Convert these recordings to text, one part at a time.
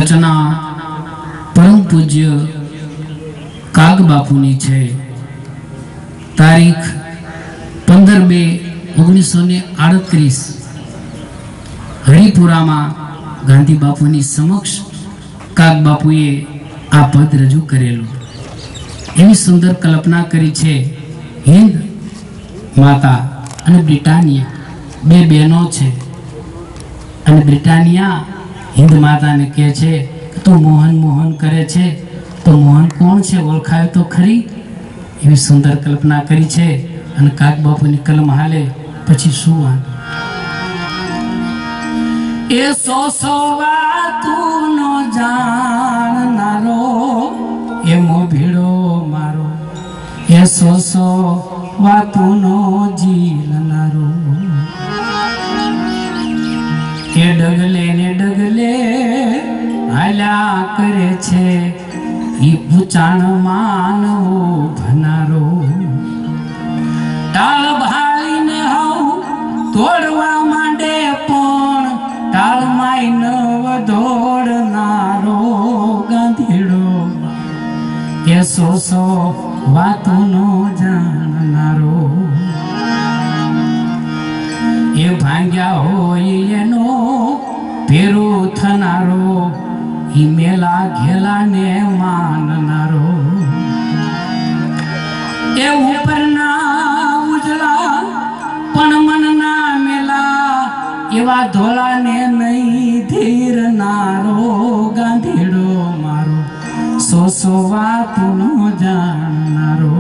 रचना परम पूज्य काग बापूनी छे। तारीख 15/2/1938 हरिपुरा में गांधी बापूनी समक्ष काग बापूए आ पद रजू करेलू। एवी सुंदर कल्पना करी छे। हिंद माता अने ब्रिटानिया बे बहनों छे अने ब्रिटानिया हिंद माता ने कहे छे कि तू मोहन मोहन करे छे तो मोहन कोण छे ओळखायो तो खरी। एवी सुंदर कल्पना करी छे अने काग बापूनी कलम हाले पछी शुं वांधो। ए सो वातू नो जाणनारो एमो भीड़ो मारो। ए सो वातू नो जीलनारो। ए डगले ने डगले हाल्या करे छे ई पूचाण मानवो भनारो। टाळ भाळीने हव तोड़वा मांडे पण टाळ माई नव दौड़नारो गांधीड़ो। ए सो वातू नो जाणनारो। ए भांग्या होय एनो फेरो थनारो ई मेला घेला ने माननारो। ए उपरना उजला पण मनना मेला एवा धोला ने नहीं धीरनारो गांधीड़ो मारो। सो वातू नो जाणनारो।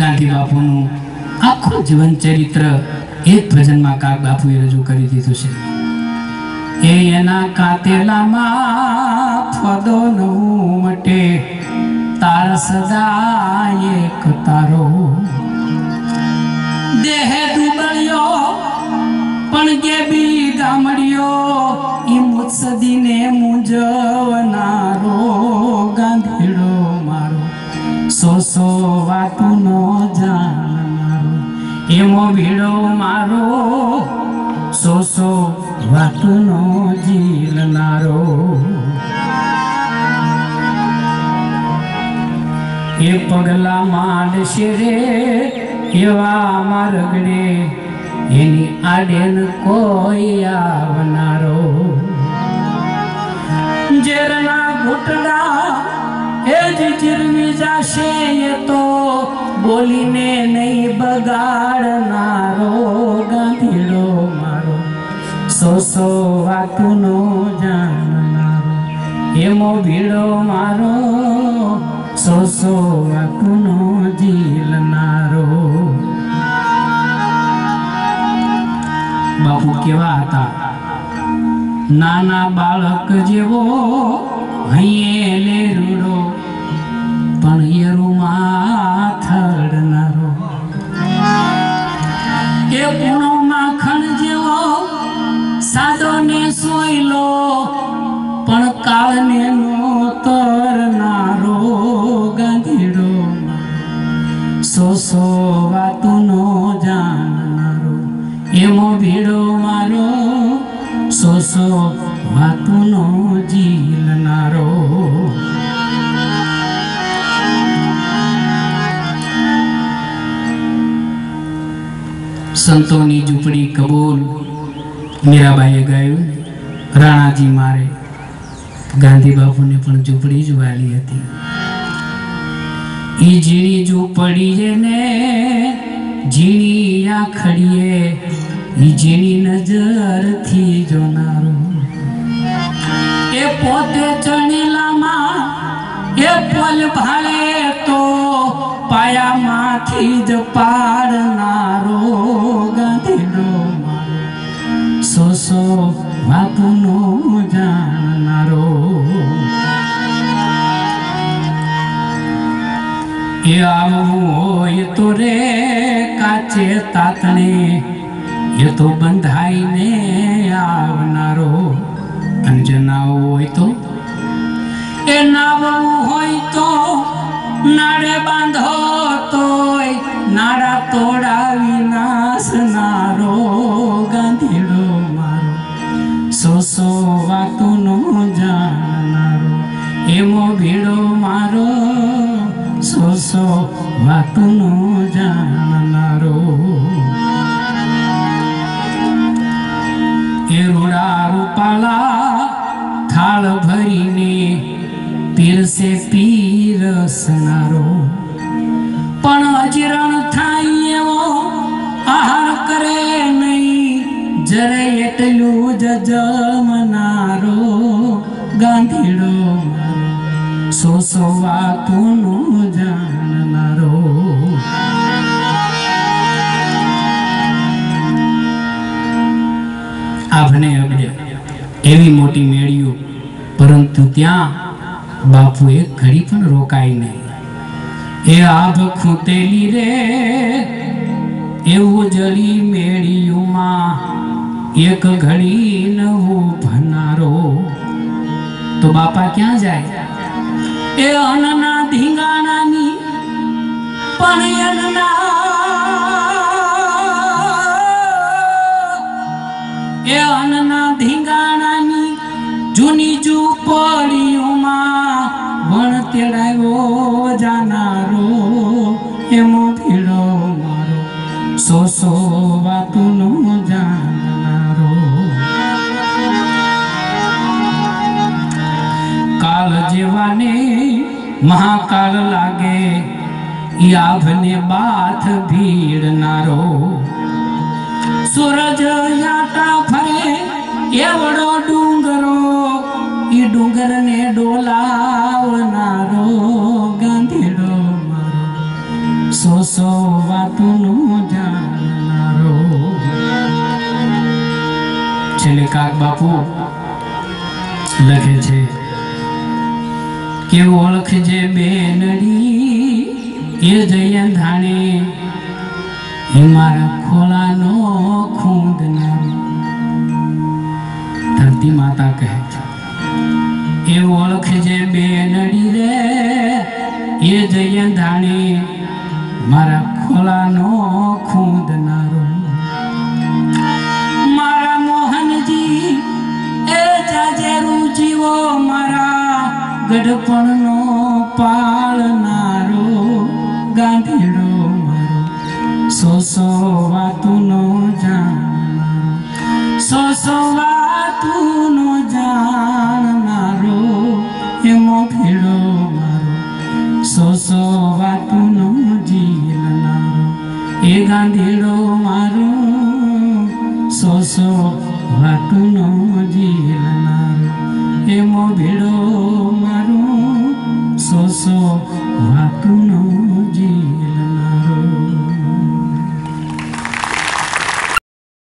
गांधी बापूनु आखो जीवन चरित्र एक भजन में काग बापूए रजू करी दीधुं छे। एना कातेला मा फदो नवुं मटे तार सदा एक तारो। देह दुबळियो पण गेबी गामडियो ई मुत्सदी ने मुंजवनारो गांधीड़ो मारो। सो वातू नो जाणनारो एमो भीड़ो मारो। सो वातू नो जीलनारो। ए पगला मांड शेरे एवा मारगड़े एनी आडेन कोई आवनारो। जेरना घुटड़ा ए जिरवी जाशे ये तो बोली ने नहीं बगाड़नारो गांधीड़ो मारो। सो वातू नो जाणनारो एमो भीड़ो मारो। सो वातू नो जीलनारो। बापू केवा हता नाना बाळक जेवो हईये ले रूडो पण येरुमां थड़नारो। ए पूणो माखण जेवो सादो ने सोयलो पण काळ ने नो तरनारो गांधीड़ो। सो वातू नो जाणनारो एमो भीड़ो मारो। सो वातू नो जीलनारो। संतोनी झूंपड़ी कबूल मीराबाईए गायु। राणाजी मारे गांधी बापू ने पण झूंपड़ी ज वाली हती। ई झीणी झूंपड़ी ने झीणी आखड़ीए ई झीणी नजर थी जोनारो। ए पोते चणेला मा ए पोल भाळे तो पाया माथी ज पाड़नारो गांधीड़ो मारो। सो वातू नो जाणनारो। ए आवो ये तो रे काचे तातणे ये तो बंधाई ने आवनारो। अंजना होय तो ए नावो होय तो नाड़े बांधो तोय नाड़ा तोड़ा विनाश नारो गांधीड़ो मारो। सो આભને અબડે એવી મોટી મેળ્યું, પરંતુ ત્યાં બાપુ એક ઘડી પણ રોકાય નહીં. એ આભ ખૂંટેલી રે એવું જળી મેળ્યુંમાં એક ઘડી નવું ભનારો. તો બાપા ક્યાં જાય? એ અનના ધીંગાણાની પણ અનના ધીંગાણાની જૂની ઝૂંપડીઓમાં વણ તેડાયો જાનારો. એમો ભીડો મારો સો વાતુનો જાણનારો. કાળ જેવાને મહાકાળ લાગે ઈ આભને બાથ ભીડનારો. સૂરજ યાટા ફરે એવડો ડુંગરો ઈ ડુંગરને ડોલાવનારો. ગાંધીડો મારો સો વાતુનો જાણનારો. છેલ્લે કાગ બાપુ લખે છે કે ઓળખજે બેનડી એ જયા ધાણે એ મારા ખોલાનો ખૂંદનારો. ધરતી માતા કહે છે એ ઓળખજે બેનડી રે એ જયા ધાણે મારા ખોલાનો ખૂંદનારો. મારા મોહનજી એ જાજે રૂજીવો મારા ગઢપણનો પાળનારો. ગાંધીડો મારો સો વાતુનો જાણનારો. સો વાતુનો જાણનારો. એમો ભીડો મારો સો વાતુનો જીલનારો. એ ગાંધીડો મારો સો વાતુનો